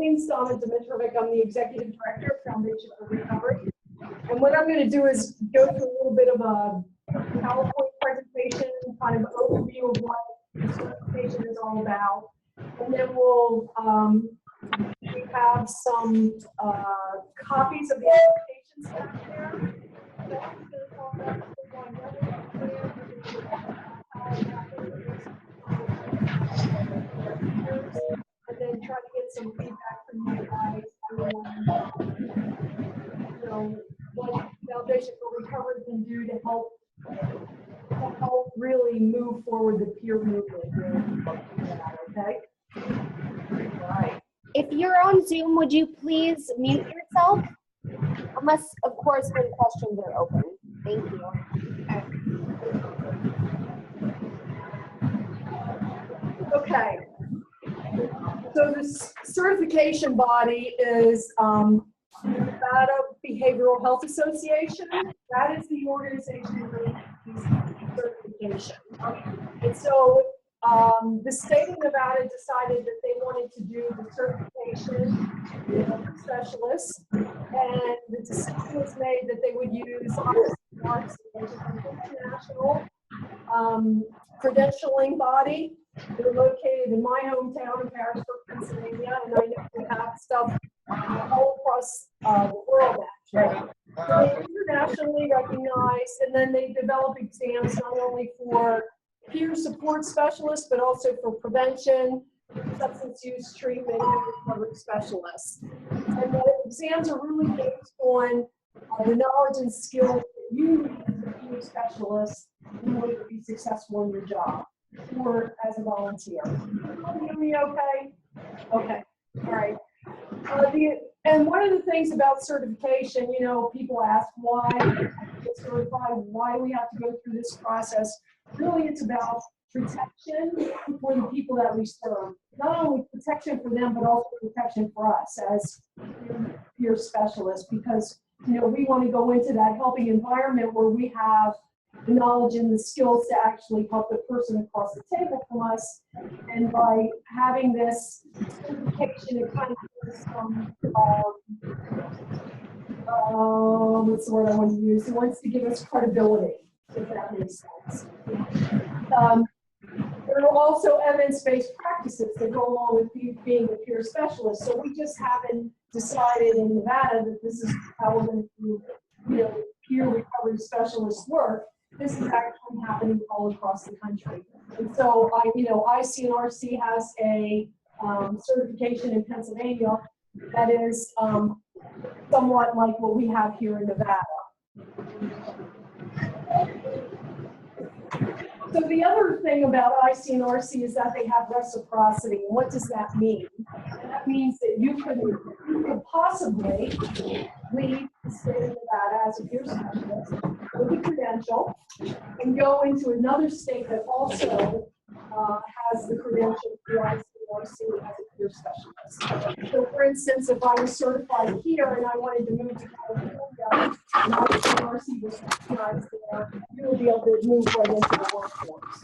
name's Donna Dimitrovic. I'm the Executive Director of Foundation for Recovery. And what I'm going to do is go through a little bit of a PowerPoint presentation, kind of overview of what the certification is all about. And then we'll we have some copies of the applications back there. And then try to get some feedback from you guys on, you know, what Foundation for Recovery can do to help really move forward the peer movement. Okay. All right. If you're on Zoom, would you please mute yourself? Unless, of course, when questions are open. Thank you. Okay. So this certification body is Nevada Behavioral Health Association. That is the organization that makes certification. And so the state of Nevada decided that they wanted to do the certification for specialists, and the decision was made that they would use ICRC, which is an international credentialing body. They're located in my hometown of Harrisburg, Pennsylvania, and I know we have stuff all across the world, actually. So they're internationally recognized, and then they develop exams not only for peer support specialists, but also for prevention, substance use treatment, and recovery specialists. And the exams are really based on the knowledge and skills that you need as a peer specialist in order to be successful in your job or as a volunteer. Can you hear me okay? Okay, all right. And one of the things about certification, you know, people ask why get certified, why we have to go through this process. Really, it's about protection for the people that we serve. Not only protection for them, but also protection for us as peer specialists, because, you know, we want to go into that helping environment where we have the knowledge and the skills to actually help the person across the table from us. And by having this certification, it kind of gives some, what's the word I want to use? It wants to give us credibility, if that makes sense. There are also evidence-based practices that go along with being a peer specialist. So we just haven't decided in Nevada that this is how we're going to do, you know, peer recovery specialist work. This is actually happening all across the country. And so, ICNRC has a certification in Pennsylvania that is somewhat like what we have here in Nevada. So the other thing about ICNRC is that they have reciprocity. And what does that mean? That means that you could possibly leave the state of Nevada as a peer specialist with a credential and go into another state that also has the credential for ICNRC as a peer specialist. So for instance, if I was certified here and I wanted to move to California, and ICNRC was recognized there, you would be able to move right into the workforce.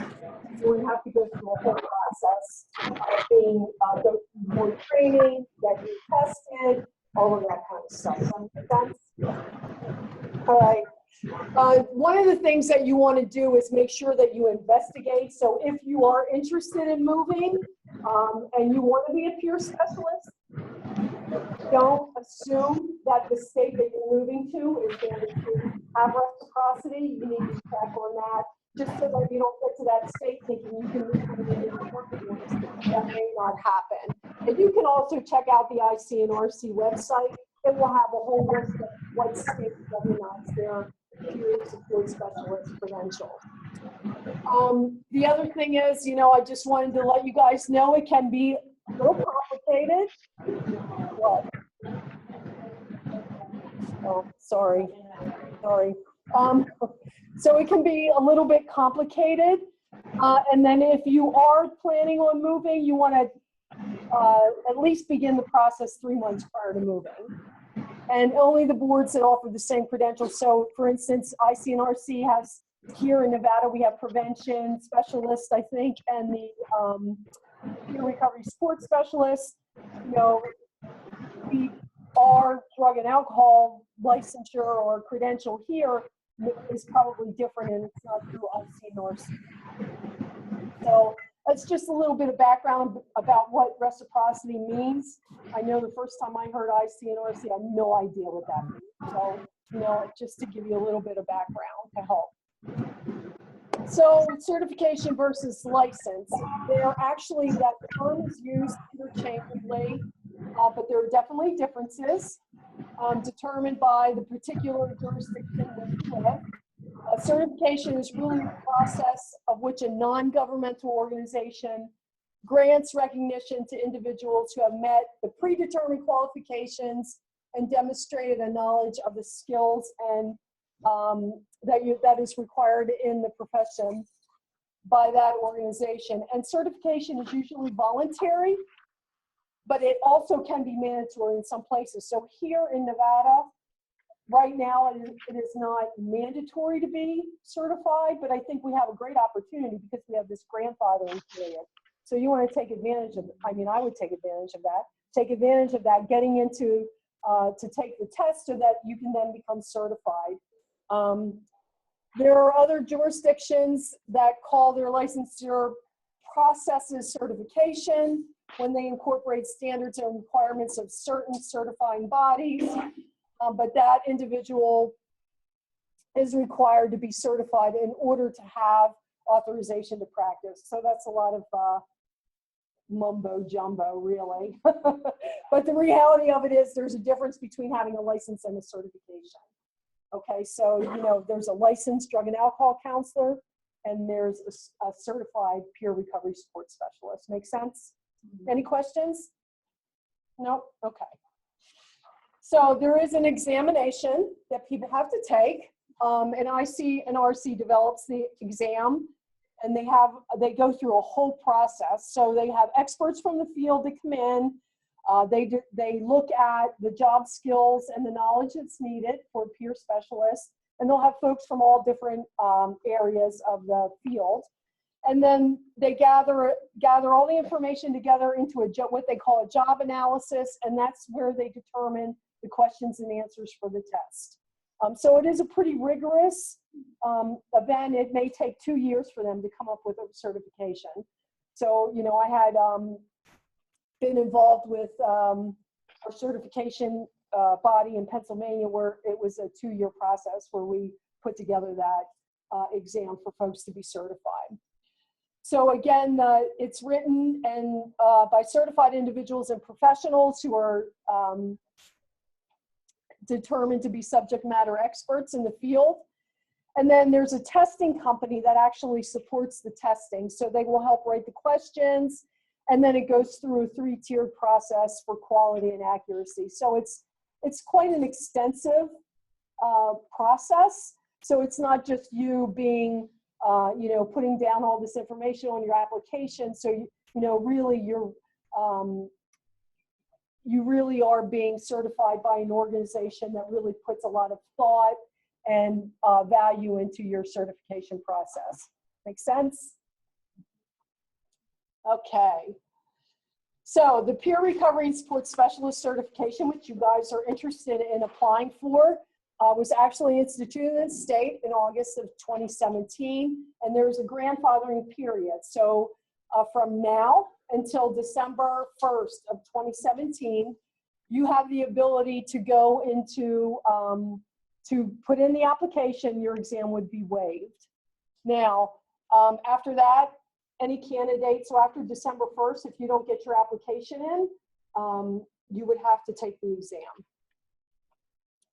You wouldn't have to go through a whole process of being, go through more training, get you tested, all of that kind of stuff. Does that make sense? All right. One of the things that you want to do is make sure that you investigate. So if you are interested in moving and you want to be a peer specialist, don't assume that the state that you're moving to is going to have reciprocity. You need to check on that, just so that you don't get to that state thinking you can move into the workforce. That may not happen. And you can also check out the ICNRC website. It will have a whole list of what states recognize their peer support specialist credential. The other thing is, you know, I just wanted to let you guys know it can be a little complicated. What? Oh, sorry. So it can be a little bit complicated. And then if you are planning on moving, you want to at least begin the process 3 months prior to moving. And only the boards that offer the same credentials. So for instance, ICNRC has, here in Nevada, we have prevention specialists, I think, and the peer recovery support specialist. You know, our drug and alcohol licensure or credential here is probably different, and it's not through IC nor C. So that's just a little bit of background about what reciprocity means. I know the first time I heard IC and RC, I had no idea what that means. So, you know, just to give you a little bit of background to help. So certification versus license, they're actually, that term is used interchangeably, but there are definitely differences determined by the particular jurisdiction where you live. Certification is really the process of which a non-governmental organization grants recognition to individuals who have met the predetermined qualifications and demonstrated a knowledge of the skills and that is required in the profession by that organization. And certification is usually voluntary, but it also can be mandatory in some places. So here in Nevada, right now, it is not mandatory to be certified, but I think we have a great opportunity because we have this grandfathering period. So you want to take advantage of, I mean, I would take advantage of that. Take advantage of that, getting into, to take the test so that you can then become certified. There are other jurisdictions that call their licensure processes certification when they incorporate standards and requirements of certain certifying bodies. But that individual is required to be certified in order to have authorization to practice. So that's a lot of mumbo jumbo, really. But the reality of it is there's a difference between having a license and a certification. Okay, so, you know, there's a licensed drug and alcohol counselor, and there's a certified peer recovery support specialist. Make sense? Any questions? No? Okay. So there is an examination that people have to take, and IC and RC develops the exam, and they go through a whole process. So they have experts from the field that come in. They look at the job skills and the knowledge that's needed for a peer specialist, and they'll have folks from all different areas of the field. And then they gather all the information together into what they call a job analysis, and that's where they determine the questions and answers for the test. So it is a pretty rigorous event. It may take 2 years for them to come up with a certification. So, you know, I had been involved with our certification body in Pennsylvania, where it was a 2-year process where we put together that exam for folks to be certified. So again, it's written and by certified individuals and professionals who are determined to be subject matter experts in the field. And then there's a testing company that actually supports the testing. So they will help write the questions, and then it goes through a 3-tiered process for quality and accuracy. So it's quite an extensive process. So it's not just you being, you know, putting down all this information on your application. So, you know, really you really are being certified by an organization that really puts a lot of thought and value into your certification process. Make sense? Okay. So the peer recovery and support specialist certification, which you guys are interested in applying for, was actually instituted in the state in August of 2017, and there's a grandfathering period. So from now until December 1st of 2017, you have the ability to go into, to put in the application, your exam would be waived. Now, after that, any candidate, so after December 1st, if you don't get your application in, you would have to take the exam.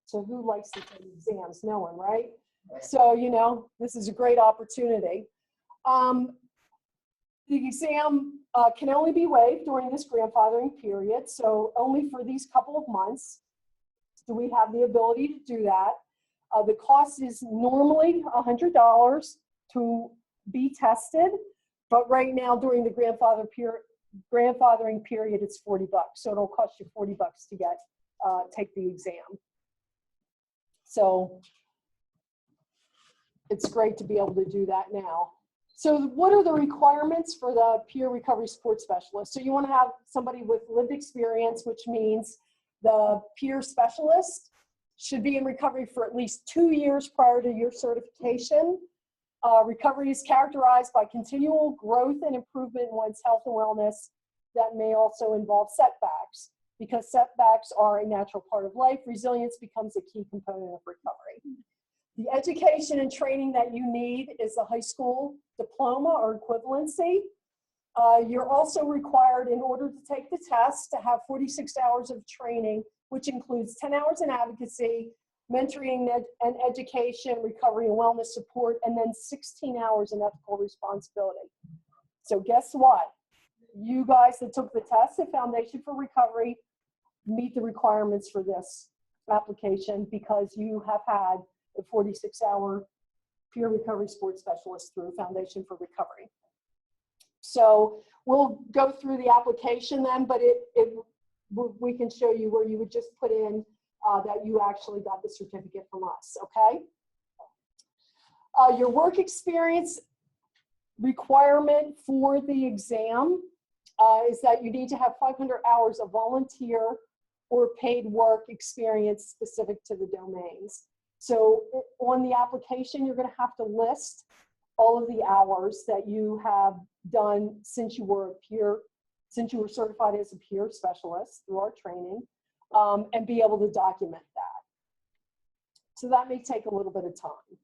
So who likes to take exams? No one, right? So, you know, this is a great opportunity. The exam can only be waived during this grandfathering period. So only for these couple of months do we have the ability to do that. The cost is normally $100 to be tested, but right now during the grandfathering period, it's $40. So it'll cost you $40 to get take the exam. So it's great to be able to do that now. So what are the requirements for the peer recovery support specialist? So you want to have somebody with lived experience, which means The peer specialist should be in recovery for at least 2 years prior to your certification. Recovery is characterized by continual growth and improvement in one's health and wellness that may also involve setbacks. Because setbacks are a natural part of life, resilience becomes a key component of recovery. The education and training that you need is a high school diploma or equivalency. You're also required, in order to take the test, to have 46 hours of training, which includes 10 hours in advocacy, mentoring and education, recovery and wellness support, and then 16 hours in ethical responsibility. So guess what? You guys that took the test at Foundation for Recovery meet the requirements for this application because you have had a 46-hour peer recovery support specialist through Foundation for Recovery. So we'll go through the application then, but we can show you where you would just put in that you actually got the certificate from us, okay? Your work experience requirement for the exam is that you need to have 500 hours of volunteer or paid work experience specific to the domains. So on the application, you're going to have to list all of the hours that you have done since you were certified as a peer specialist through our training, and be able to document that. So that may take a little bit of time.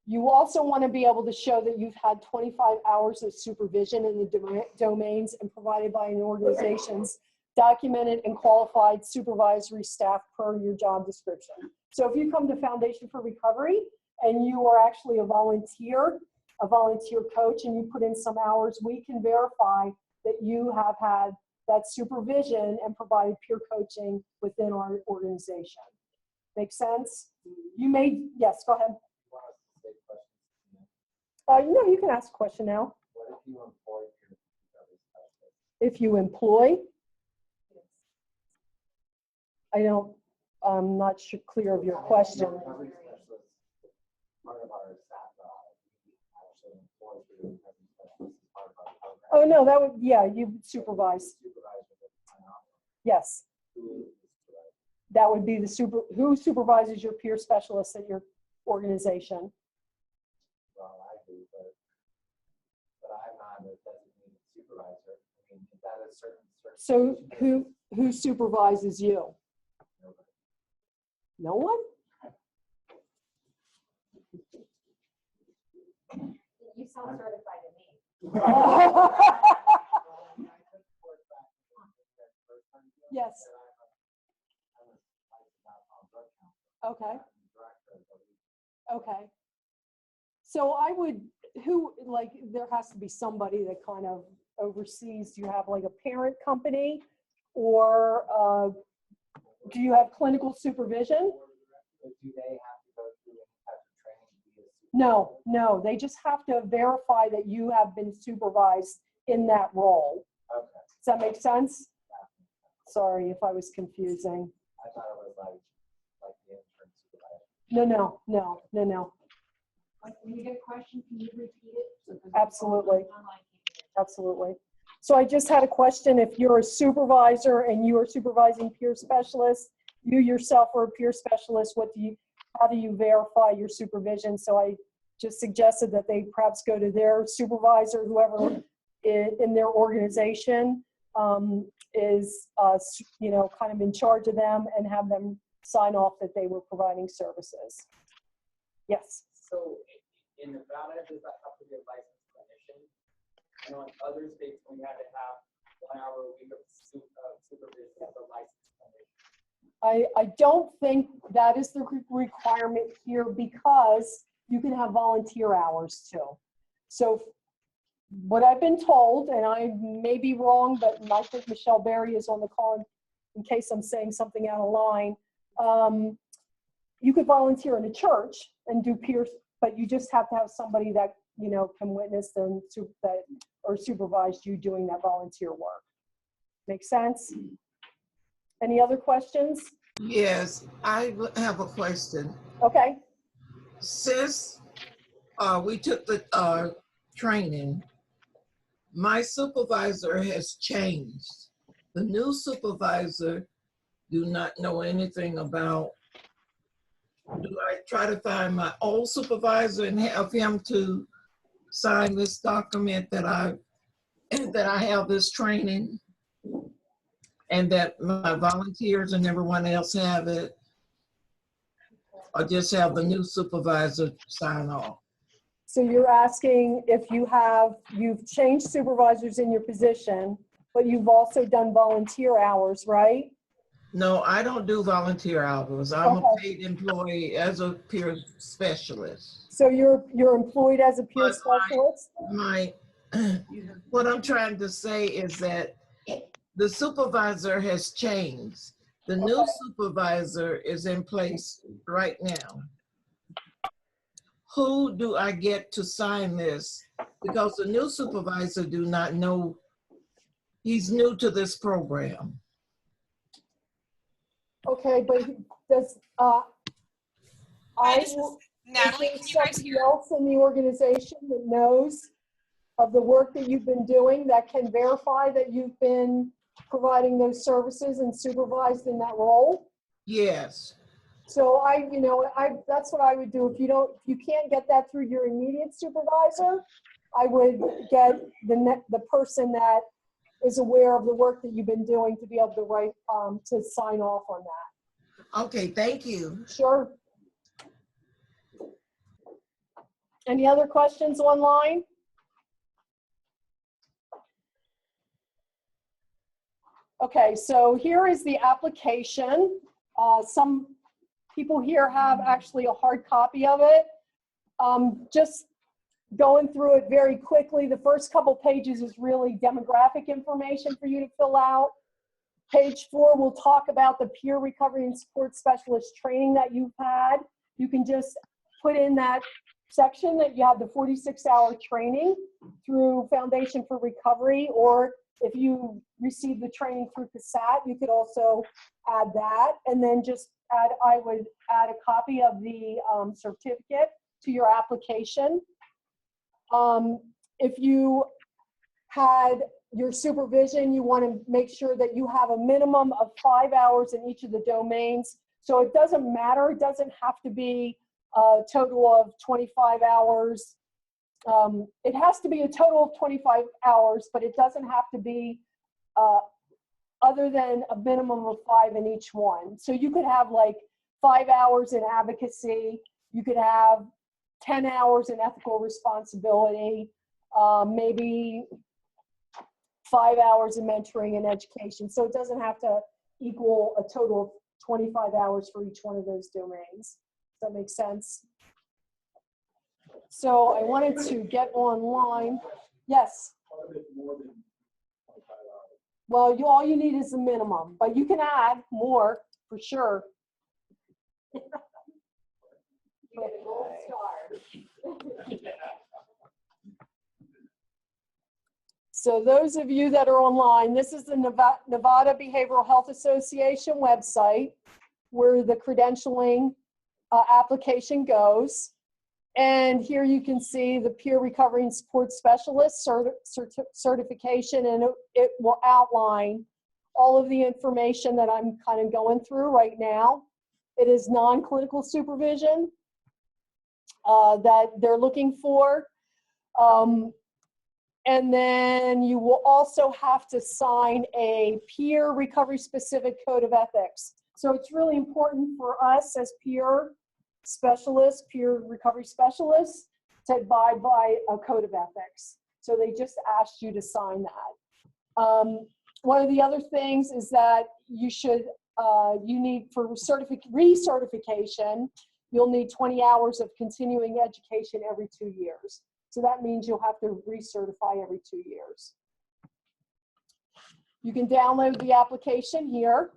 You also want to be able to show that you've had 25 hours of supervision in the domains and provided by an organization's documented and qualified supervisory staff per your job description. So if you come to Foundation for Recovery and you are actually a volunteer coach, and you put in some hours, we can verify that you have had that supervision and provided peer coaching within our organization. Make sense? You may, yes, go ahead. No, you can ask a question now. What if you employ peer recovery specialists? If you employ, I'm not sure, clear of your question. Recovery specialists, part of our staff, actually employ peer recovery specialists as part of our program. Oh, no, that would, yeah, you supervise. Supervisor would sign off. Yes. Who is the supervisor? That would be who supervises your peer specialists at your organization. Well, I do, but I'm not a designated supervisor. I mean, is that a certain So who supervises you? Nobody. No one? You sound certified to me. Yes. Okay. Okay. So I would, there has to be somebody that kind of oversees. Do you have like a parent company, or do you have clinical supervision? Do they have to go through any type of training to be a supervisor? No, they just have to verify that you have been supervised in that role. Okay. Does that make sense? Sorry if I was confusing. I thought it was like the intern supervisor. No. When you get a question, can you repeat it? Absolutely. Absolutely. So I just had a question. If you're a supervisor and you are supervising peer specialists, you yourself are a peer specialist, how do you verify your supervision? So I just suggested that they perhaps go to their supervisor, whoever in their organization is kind of in charge of them, and have them sign off that they were providing services. Yes. So in Nevada, does that have to be a licensed clinician? I know in other states, we had to have 1 hour a week of supervision as a licensed clinician. I don't think that is the requirement here, because you can have volunteer hours too. So what I've been told, and I may be wrong, but I think Michelle Berry is on the call in case I'm saying something out of line. You could volunteer in a church and do peer, but you just have to have somebody that can witness them or supervise you doing that volunteer work. Make sense? Any other questions? Yes, I have a question. Okay. Since we took the training, my supervisor has changed. the new supervisor do not know anything about, do I try to find my old supervisor and have him to sign this document that I have this training and that my volunteers and everyone else have it? Or just have the new supervisor sign off? So you're asking if you've changed supervisors in your position, but you've also done volunteer hours, right? No, I don't do volunteer hours. I'm a Okay. paid employee as a peer specialist. So you're employed as a peer But specialist? what I'm trying to say is that the supervisor has changed. The new supervisor is in place right now. Who do I get to sign this? Because the new supervisor do not know, he's new to this program. Okay, but does, Hi, this is is Natalie. there Can you guys somebody hear? else in the organization that knows of the work that you've been doing that can verify that you've been providing those services and supervised in that role? Yes. So that's what I would do. If you can't get that through your immediate supervisor, I would get the person that is aware of the work that you've been doing to be able to to sign off on that. Okay, thank you. Sure. Any other questions online? Okay, so here is the application. Some people here have actually a hard copy of it. Just going through it very quickly, the first couple pages is really demographic information for you to fill out. Page 4 will talk about the peer recovery and support specialist training that you've had. You can just put in that section that you have the 46-hour training through Foundation for Recovery, or if you received the training through CASAT, you could also add that, and then just I would add a copy of the certificate to your application. If you had your supervision, you want to make sure that you have a minimum of 5 hours in each of the domains. So it doesn't matter. It doesn't have to be a total of 25 hours. It has to be a total of 25 hours, but it doesn't have to be other than a minimum of 5 in each one. So you could have like 5 hours in advocacy. You could have 10 hours in ethical responsibility, maybe 5 hours in mentoring and education. So it doesn't have to equal a total of 25 hours for each one of those domains. Does that make sense? So I wanted to get online. Yes. Well, all you need is the minimum, but you can add more for sure. So those of you that are online, this is the Nevada Behavioral Health Association website where the credentialing application goes. And here you can see the Peer Recovery and Support Specialist certification, and it will outline all of the information that I'm kind of going through right now. It is non-clinical supervision that they're looking for. And then you will also have to sign a peer recovery specific code of ethics. So it's really important for us as peer specialists, peer recovery specialists, to abide by a code of ethics. So they just asked you to sign that. One of the other things is that you need for recertification, you'll need 20 hours of continuing education every 2 years. So that means you'll have to recertify every 2 years. You can download the application here,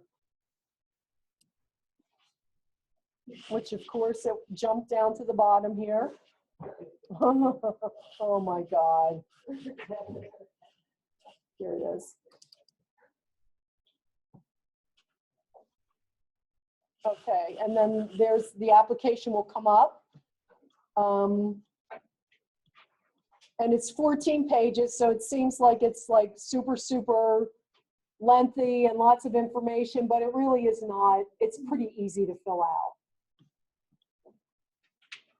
which of course it jumped down to the bottom here. Oh my God. Here it is. Okay, and then there's the application will come up. And it's 14 pages, so it seems like it's like super lengthy and lots of information, but it really is not. It's pretty easy to fill out.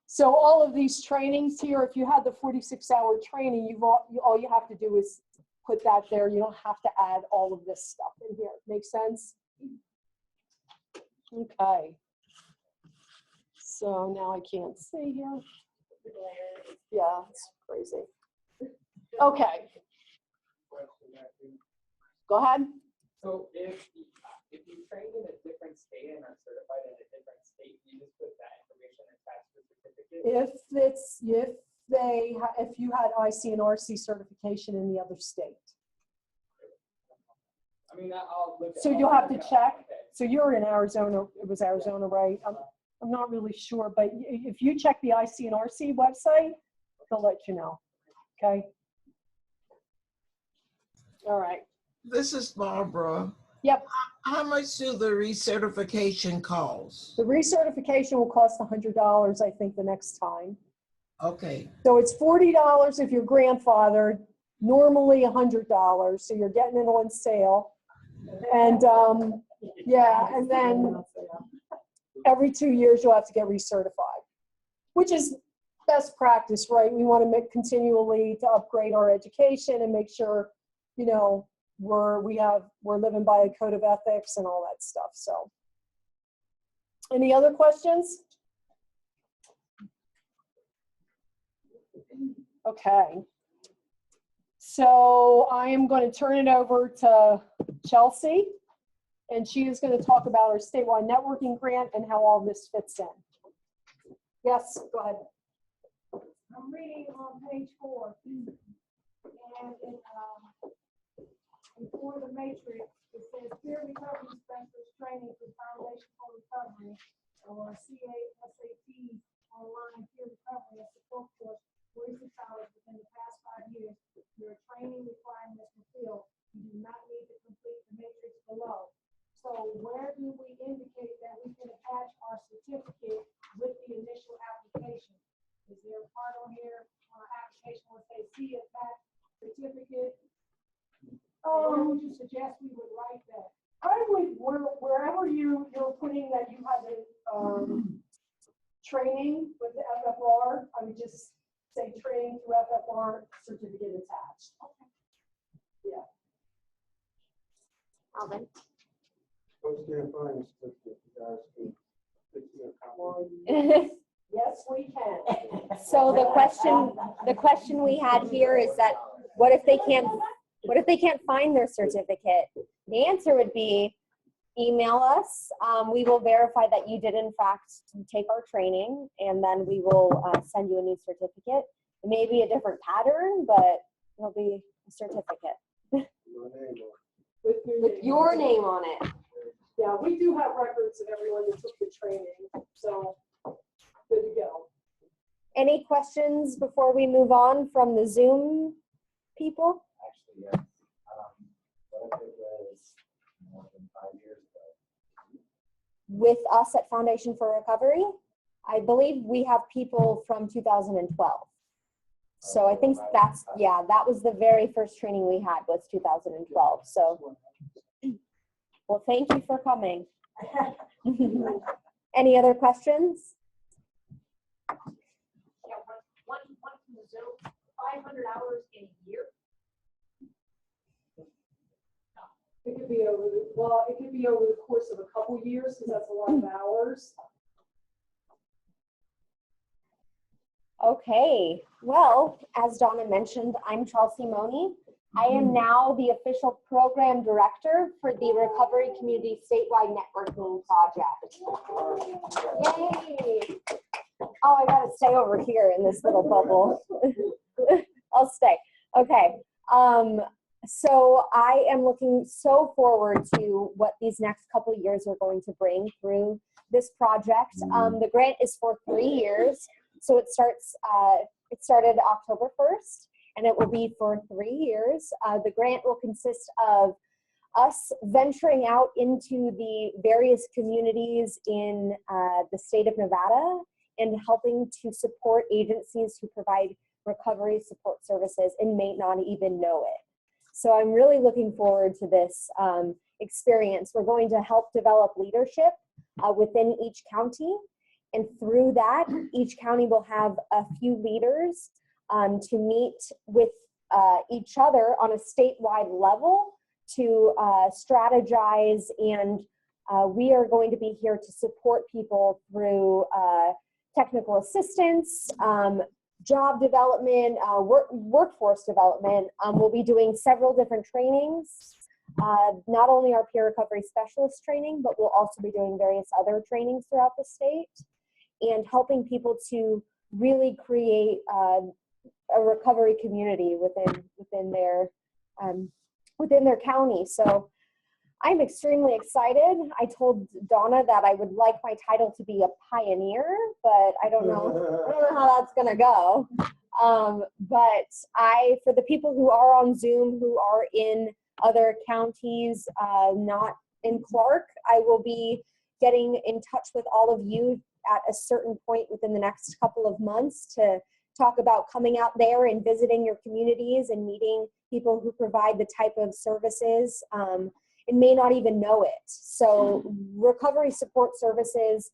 So all of these trainings here, if you had the 46-hour training, all you have to do is put that there. You don't have to add all of this stuff in here. Make sense? Okay. So now I can't see here. Yeah, it's crazy. Okay, go ahead. So if you trained in a different state and are certified in a different state, you just put that information attached to the certificate? If you had IC and RC certification in the other state. I mean, I'll look at. So you'll have to check. So you're in Arizona, it was Arizona, right? I'm not really sure, but if you check the IC and RC website, they'll let you know, okay? All right. This is Barbara. Yep. How much do the recertification cost? The recertification will cost $100, I think, the next time. Okay. So it's $40 if you're grandfathered, normally $100, so you're getting it on sale. And yeah, and then every 2 years you'll have to get recertified, which is best practice, right? We want to make continually to upgrade our education and make sure, you know, we're living by a code of ethics and all that stuff. So, any other questions? Okay. So I am going to turn it over to Chelsea, and she is going to talk about our statewide networking grant and how all this fits in. Yes, go ahead. I'm reading on page 4, and before the matrix, it says peer recovery specialist training for Foundation for Recovery, or CASAT online peer recovery and support course, 46 hours within the past 5 years. Your training requirements fulfilled. You do not need to complete the matrix below. So where do we indicate that we can attach our certificate with the initial application? Is there a part on here on our application where it says see attached certificate? Where would you suggest we would write that? I would, wherever you're putting that you have a training with the FFR, I would just say training through FFR, certificate attached. Yeah. Alvin? What's the find certificate, you guys can fix me a copy? Yes, we can. So the question we had here is that what if they can't find their certificate? The answer would be email us. We will verify that you did in fact take our training, and then we will send you a new certificate. It may be a different pattern, but it'll be a certificate Your name on with your name on it. Yeah, we do have records of everyone that took the training, so good to go. Any questions before we move on from the Zoom people? Actually, yes. What if it was more than 5 years ago? With us at Foundation for Recovery, I believe we have people from 2012. So I think that was the very first training we had was 2012. So, well, thank you for coming. Any other questions? Yeah, one from the Zoom, 500 hours in a year? It could be over the course of a couple years, because that's a lot of hours. Okay, well, as Donna mentioned, I'm Chelsea Money. I am now the official program director for the Recovery Community Statewide Networking Project. Yay! Oh, I gotta stay over here in this little bubble. I'll stay. Okay. So I am looking so forward to what these next couple of years are going to bring through this project. The grant is for 3 years. So it started October 1st, and it will be for 3 years. The grant will consist of us venturing out into the various communities in the state of Nevada and helping to support agencies who provide recovery support services and may not even know it. So I'm really looking forward to this experience. We're going to help develop leadership within each county. And through that, each county will have a few leaders to meet with each other on a statewide level to strategize, and we are going to be here to support people through technical assistance, job development, workforce development. We'll be doing several different trainings, not only our peer recovery specialist training, but we'll also be doing various other trainings throughout the state and helping people to really create a recovery community within their county. So I'm extremely excited. I told Donna that I would like my title to be a pioneer, but I don't know how that's gonna go. But for the people who are on Zoom, who are in other counties, not in Clark, I will be getting in touch with all of you at a certain point within the next couple of months to talk about coming out there and visiting your communities and meeting people who provide the type of services and may not even know it. So recovery support services,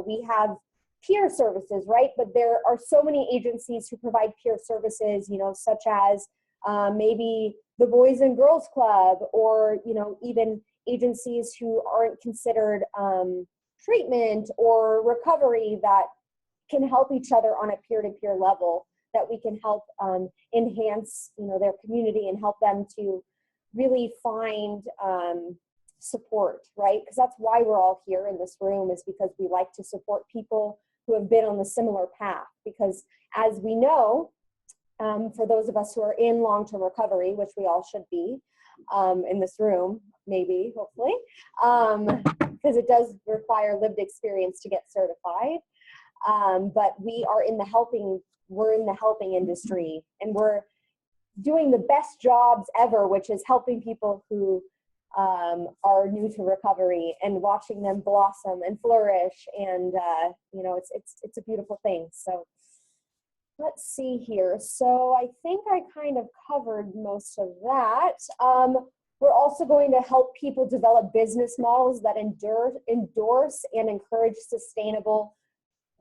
we have peer services, right? But there are so many agencies who provide peer services, such as maybe the Boys and Girls Club, or, even agencies who aren't considered treatment or recovery that can help each other on a peer-to-peer level, that we can help enhance, their community and help them to really find support, right? Because that's why we're all here in this room, is because we like to support people who have been on the similar path. Because as we know, for those of us who are in long-term recovery, which we all should be in this room, maybe, hopefully, because it does require lived experience to get certified. But we're in the helping industry, and we're doing the best jobs ever, which is helping people who are new to recovery and watching them blossom and flourish. And it's a beautiful thing. So let's see here. So I think I kind of covered most of that. We're also going to help people develop business models that endorse and encourage sustainable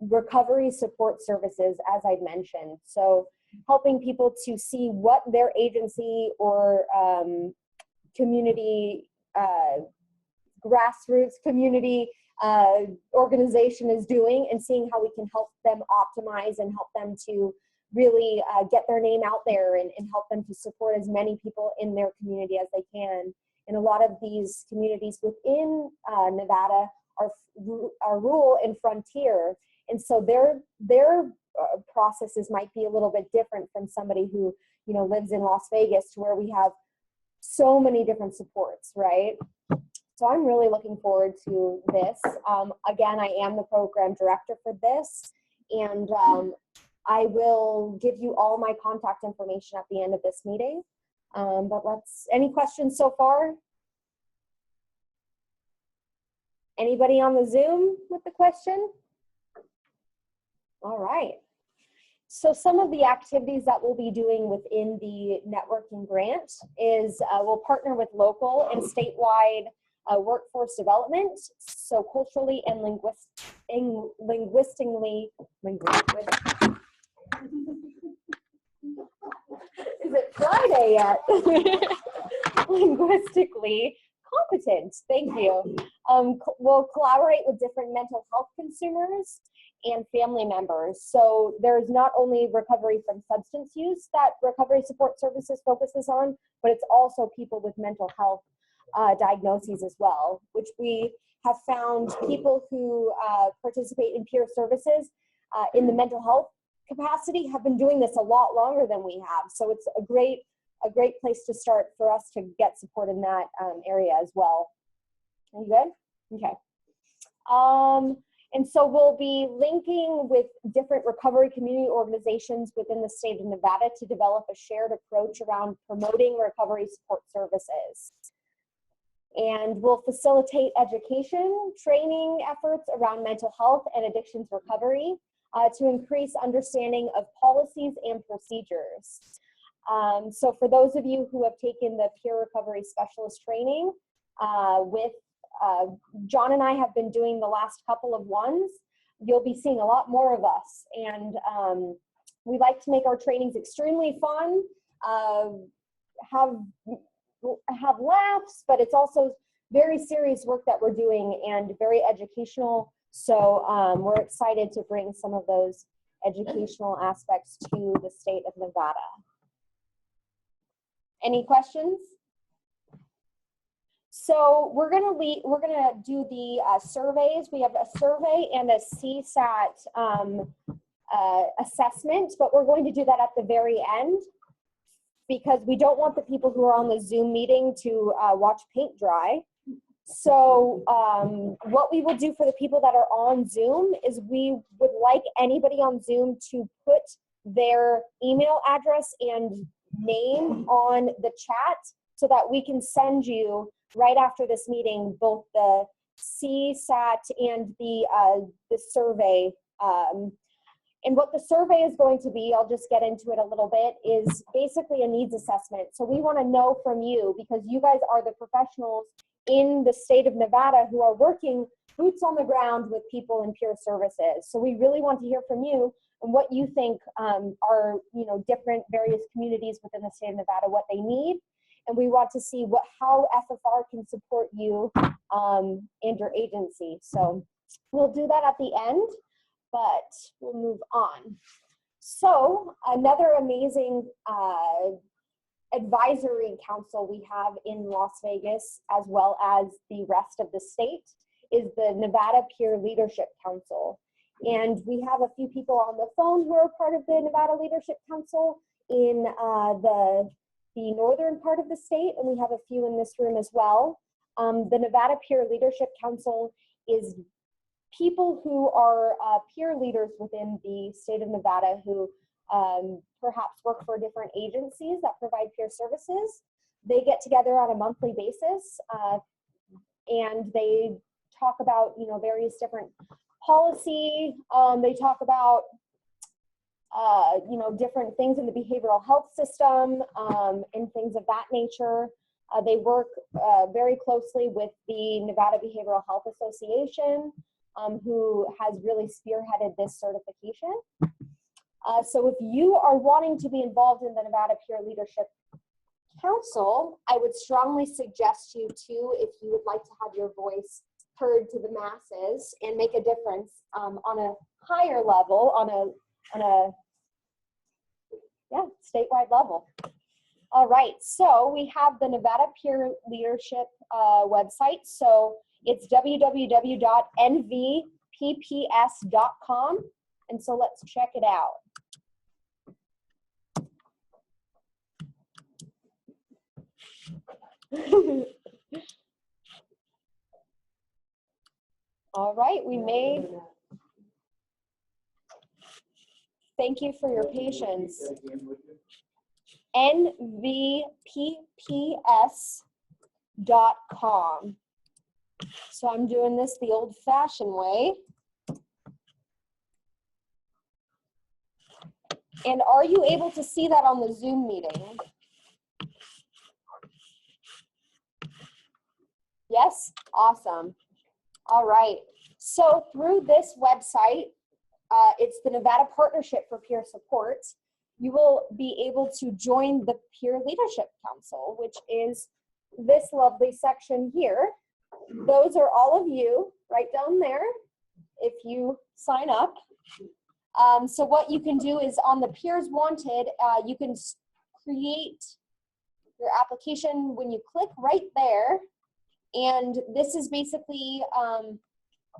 recovery support services, as I mentioned. So helping people to see what their agency or community, grassroots community organization is doing, and seeing how we can help them optimize and help them to really get their name out there, and help them to support as many people in their community as they can. And a lot of these communities within Nevada are rural and frontier, and so their processes might be a little bit different from somebody who lives in Las Vegas, to where we have so many different supports, right? So I'm really looking forward to this. Again, I am the program director for this, and I will give you all my contact information at the end of this meeting. But any questions so far? Anybody on the Zoom with the question? All right. So some of the activities that we'll be doing within the networking grant is we'll partner with local and statewide workforce development. So culturally and linguistically, is it Friday yet? Linguistically competent, thank you. We'll collaborate with different mental health consumers and family members. So there's not only recovery from substance use that recovery support services focuses on, but it's also people with mental health diagnoses as well, which we have found people who participate in peer services in the mental health capacity have been doing this a lot longer than we have. So it's a great place to start for us to get support in that area as well. Are you good? Okay. And so we'll be linking with different recovery community organizations within the state of Nevada to develop a shared approach around promoting recovery support services. And we'll facilitate education, training efforts around mental health and addictions recovery to increase understanding of policies and procedures. So for those of you who have taken the peer recovery specialist training, with John and I have been doing the last couple of ones, you'll be seeing a lot more of us. And we like to make our trainings extremely fun, have laughs, but it's also very serious work that we're doing and very educational. So we're excited to bring some of those educational aspects to the state of Nevada. Any questions? So we're gonna do the surveys. We have a survey and a CSAT assessment, but we're going to do that at the very end because we don't want the people who are on the Zoom meeting to watch paint dry. So what we will do for the people that are on Zoom is we would like anybody on Zoom to put their email address and name on the chat so that we can send you right after this meeting both the CSAT and the survey. And what the survey is going to be, I'll just get into it a little bit, is basically a needs assessment. So we want to know from you, because you guys are the professionals in the state of Nevada who are working boots on the ground with people in peer services. So we really want to hear from you and what you think are, different various communities within the state of Nevada, what they need. And we want to see how FFR can support you and your agency. So we'll do that at the end, but we'll move on. So another amazing advisory council we have in Las Vegas, as well as the rest of the state, is the Nevada Peer Leadership Council. And we have a few people on the phone who are part of the Nevada Leadership Council in the northern part of the state, and we have a few in this room as well. The Nevada Peer Leadership Council is people who are peer leaders within the state of Nevada who perhaps work for different agencies that provide peer services. They get together on a monthly basis and they talk about various different policy. They talk about different things in the behavioral health system and things of that nature. They work very closely with the Nevada Behavioral Health Association, who has really spearheaded this certification. So if you are wanting to be involved in the Nevada Peer Leadership Council, I would strongly suggest you too, if you would like to have your voice heard to the masses and make a difference on a higher level, on a statewide level. All right, so we have the Nevada Peer Leadership website. So it's www.nvpps.com. And so let's check it out. All right, thank you for your patience. nvpps.com. So I'm doing this the old-fashioned way. And are you able to see that on the Zoom meeting? Yes? Awesome. All right. So through this website, it's the Nevada Partnership for Peer Support, you will be able to join the Peer Leadership Council, which is this lovely section here. Those are all of you right down there if you sign up. So what you can do is on the Peers Wanted, you can create your application when you click right there. And this is basically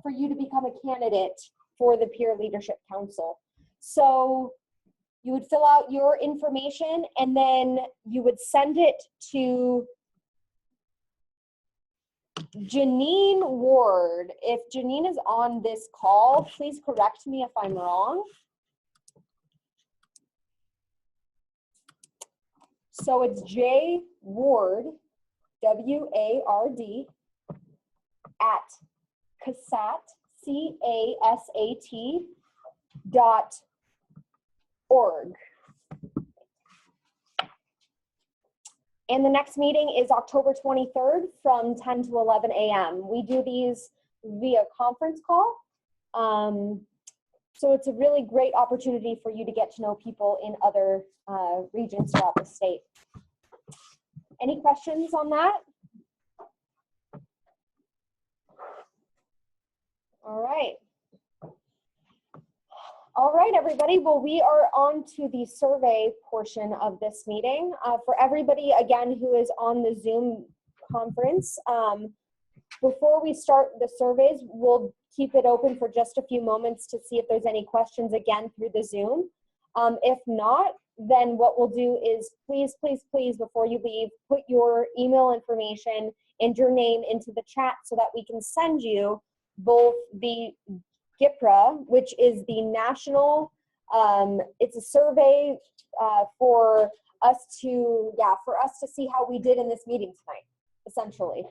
for you to become a candidate for the Peer Leadership Council. So you would fill out your information and then you would send it to Janine Ward. If Janine is on this call, please correct me if I'm wrong. So it's J Ward, W-A-R-D, at CASAT, C-A-S-A-T, .org. And the next meeting is October 23rd from 10 to 11 a.m. We do these via conference call. So it's a really great opportunity for you to get to know people in other regions throughout the state. Any questions on that? All right. All right, everybody. Well, we are on to the survey portion of this meeting. For everybody, again, who is on the Zoom conference, before we start the surveys, we'll keep it open for just a few moments to see if there's any questions again through the Zoom. If not, then what we'll do is please, please, please, before you leave, put your email information and your name into the chat so that we can send you both the GIPRA, which is the national, it's a survey for us to see how we did in this meeting tonight, essentially.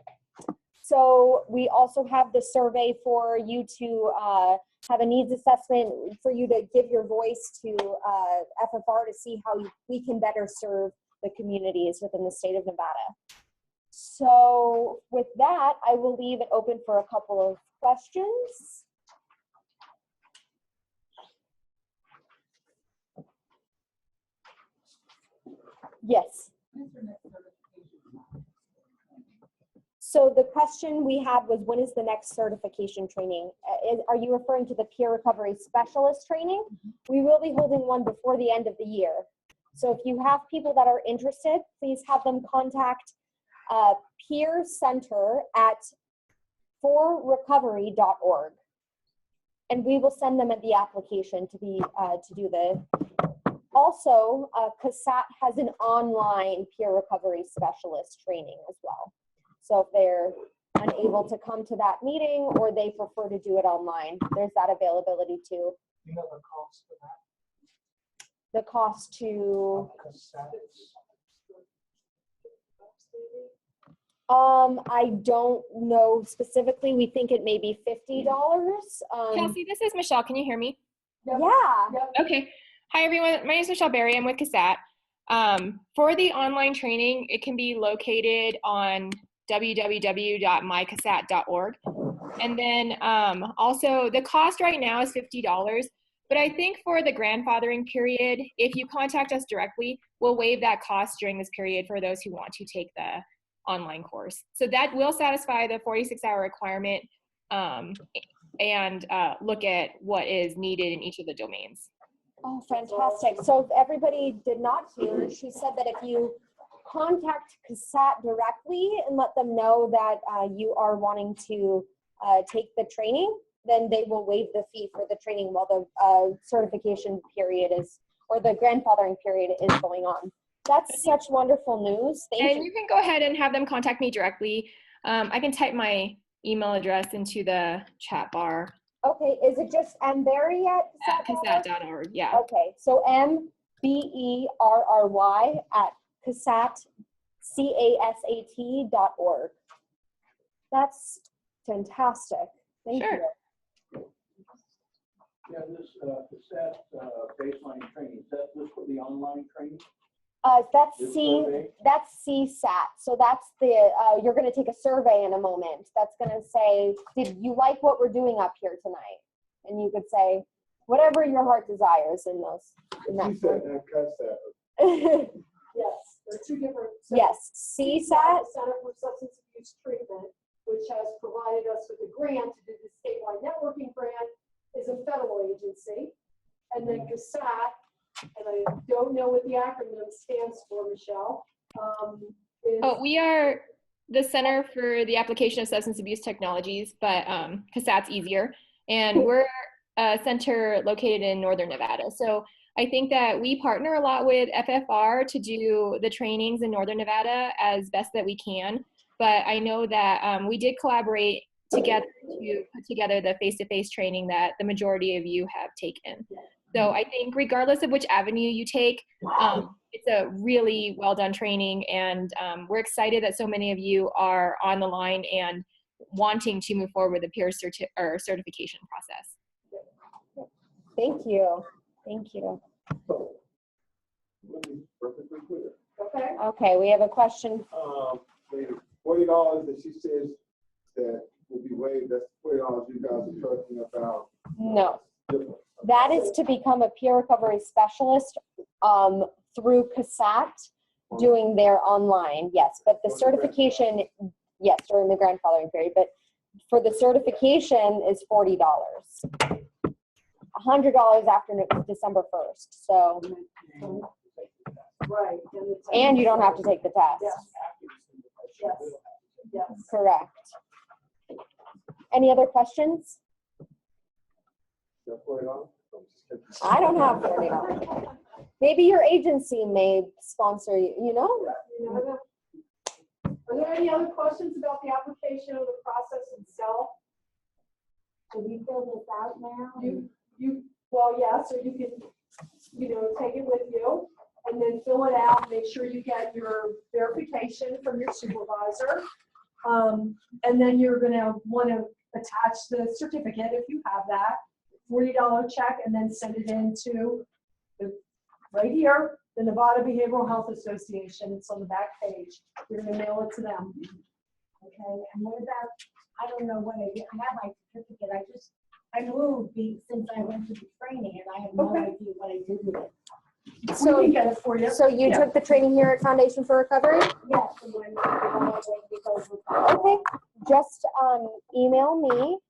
So we also have the survey for you to have a needs assessment for you to give your voice to FFR to see how we can better serve the communities within the state of Nevada. So with that, I will leave it open for a couple of questions. Yes. So the question we had was, when is the next certification training? Are you referring to the peer recovery specialist training? We will be holding one before the end of the year. So if you have people that are interested, please have them contact peer center at forrecovery.org. And we will send them the application to do the. Also, CASAT has an online peer recovery specialist training as well. So if they're unable to come to that meeting or they prefer to do it online, there's that availability too. You know the cost for that? The cost to, I don't know specifically. We think it may be $50. Kelsey, this is Michelle. Can you hear me? Yeah. Okay. Hi, everyone. My name is Michelle Berry. I'm with CASAT. For the online training, it can be located on www.mycasat.org. And then also the cost right now is $50. But I think for the grandfathering period, if you contact us directly, we'll waive that cost during this period for those who want to take the online course. So that will satisfy the 46-hour requirement and look at what is needed in each of the domains. Oh, fantastic. So if everybody did not hear, she said that if you contact CASAT directly and let them know that you are wanting to take the training, then they will waive the fee for the training while the certification period is, or the grandfathering period is going on. That's such wonderful news. Thank you. And you can go ahead and have them contact me directly. I can type my email address into the chat bar. Okay, is it just mberry at CASAT.org? Yeah. Okay, so MBERRY at CASAT.org. That's fantastic. Thank Sure. you. Yeah, this cassette baseline training, is that this for the online training? That's This C. survey? That's CSAT. So that's the. You're going to take a survey in a moment. That's going to say, did you like what we're doing up here tonight? And you could say whatever your heart desires in those. In that You said that cassette. Yes, there are two different. Yes, CSAT, CSAT. the Center for Substance Abuse Treatment, which has provided us with a grant to do the statewide networking grant, is a federal agency. And then CASAT, and I don't know what the acronym stands for, Michelle. Is, We are the Center for the Application of Substance Abuse Technologies, but CASAT's easier. And we're a center located in Northern Nevada. So I think that we partner a lot with FFR to do the trainings in Northern Nevada as best that we can. But I know that we did collaborate together to put together the face-to-face training that the majority of you have taken. So I think regardless of which avenue you take, it's a really well done training, and we're excited that so many of you are on the line and wanting to move forward with the peer certification process. Thank you. Thank you. So, let me be perfectly clear. Okay. Okay, we have a question. The $40 that she says that will be waived, that's $40 you guys are talking about. No, Different. that is to become a peer recovery specialist through CASAT, doing their online, yes. But the certification, yes, during the grandfathering period, but for the certification is $40. $100 after December 1st, so, Right. and you don't have to take the test. Yes. Yes. Yes. Correct. Any other questions? That $40? I don't have $40. Maybe your agency may sponsor you, you know? You never know. Are there any other questions about the application or the process itself? Should we fill this out now? Well, yes, or you can, take it with you and then fill it out, make sure you get your verification from your supervisor. And then you're gonna wanna attach the certificate if you have that, $40 check, and then send it into right here, the Nevada Behavioral Health Association. It's on the back page. You're gonna mail it to them. Okay, and what about, I don't know what I have my certificate, I moved since I went to the training and I have no Okay. idea what I did with it. So, We can get it for you. so you Yeah. took the training here at Foundation for Recovery? Yes, and when I went because of Okay, just email me.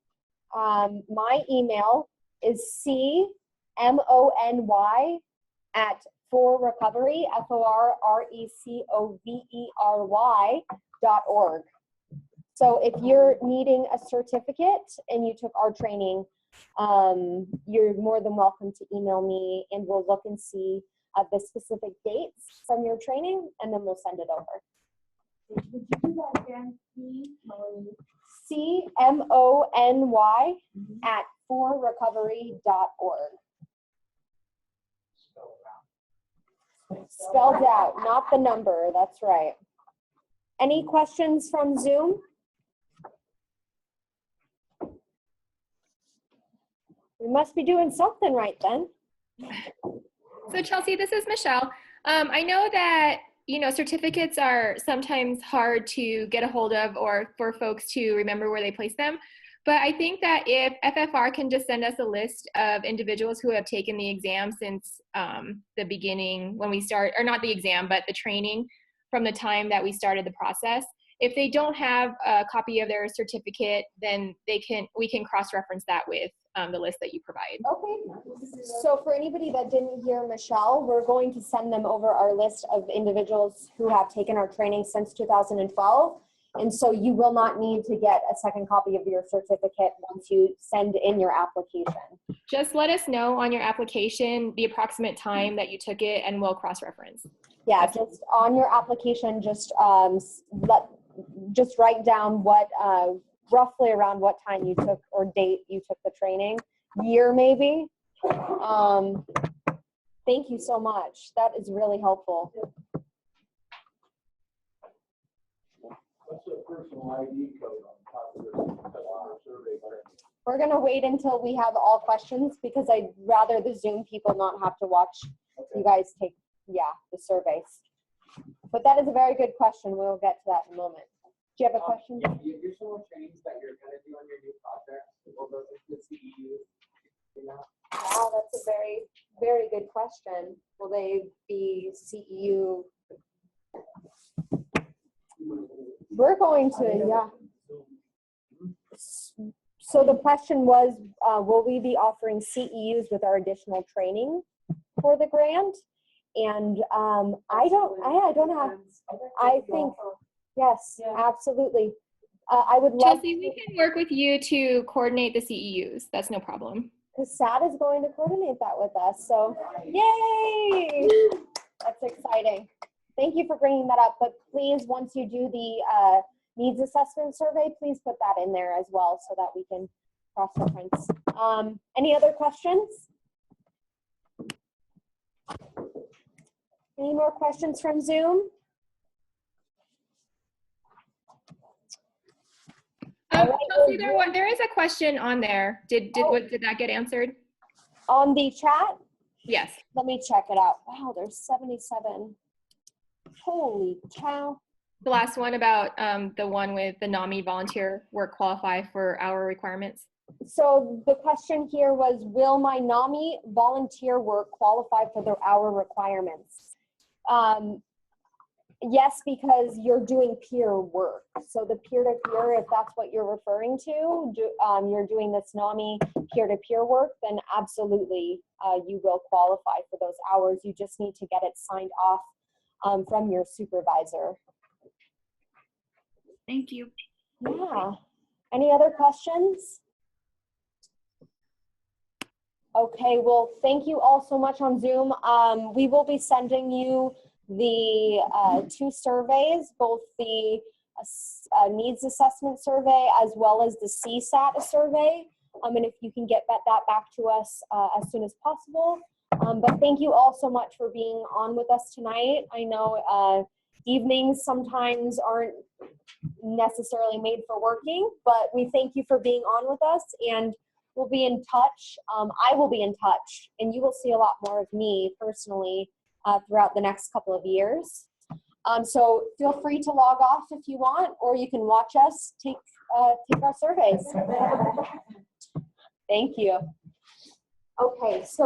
My email is cmony@forrecovery, FORRECOVERY.org. So if you're needing a certificate and you took our training, you're more than welcome to email me and we'll look and see the specific dates from your training and then we'll send it over. Would you do that again, please? CMONY@forrecovery.org. Spelled out, not the number, that's right. Any questions from Zoom? We must be doing something right then. So Chelsea, this is Michelle. I know that, certificates are sometimes hard to get a hold of or for folks to remember where they place them. But I think that if FFR can just send us a list of individuals who have taken the exam since the beginning when we start, or not the exam, but the training from the time that we started the process. If they don't have a copy of their certificate, then we can cross-reference that with the list that you provide. Okay. So for anybody that didn't hear Michelle, we're going to send them over our list of individuals who have taken our training since 2012. And so you will not need to get a second copy of your certificate once you send in your application. Just let us know on your application the approximate time that you took it and we'll cross-reference. Yeah, just on your application, just write down what roughly around what time you took or date you took the training, year maybe. Thank you so much. That is really helpful. What's the personal ID code on top of this survey? We're gonna wait until we have all questions because I'd rather the Zoom people not have to watch you guys take, the surveys. But that is a very good question. We'll get to that in a moment. Do you have a question? Your summer trainings that you're gonna do on your new project, will those include CEUs? Wow, that's a very, very good question. Will they be CEU? We're going to, So the question was, will we be offering CEUs with our additional training for the grant? And I don't have, I think, yes, absolutely. I would love Chelsea, we can work with you to coordinate the CEUs. That's no problem. because SAT is going to coordinate that with us. So, yay! That's exciting. Thank you for bringing that up. But please, once you do the needs assessment survey, please put that in there as well so that we can cross-reference. Any other questions? Any more questions from Zoom? Chelsea, there is a question on there. Did that get answered? On the chat? Yes. Let me check it out. Wow, there's 77. Holy cow. The last one about the one with the NAMI volunteer work qualify for our requirements. So the question here was, will my NAMI volunteer work qualify for the hour requirements? Yes, because you're doing peer work. So the peer-to-peer, if that's what you're referring to, you're doing this NAMI peer-to-peer work, then absolutely you will qualify for those hours. You just need to get it signed off from your supervisor. Thank you. Yeah. Any other questions? Okay, well, thank you all so much on Zoom. We will be sending you the 2 surveys, both the needs assessment survey as well as the CSAT survey. And if you can get that back to us as soon as possible. But thank you all so much for being on with us tonight. I know evenings sometimes aren't necessarily made for working, but we thank you for being on with us, and we'll be in touch. I will be in touch, and you will see a lot more of me personally throughout the next couple of years. So feel free to log off if you want, or you can watch us take our surveys. Thank you. Okay, so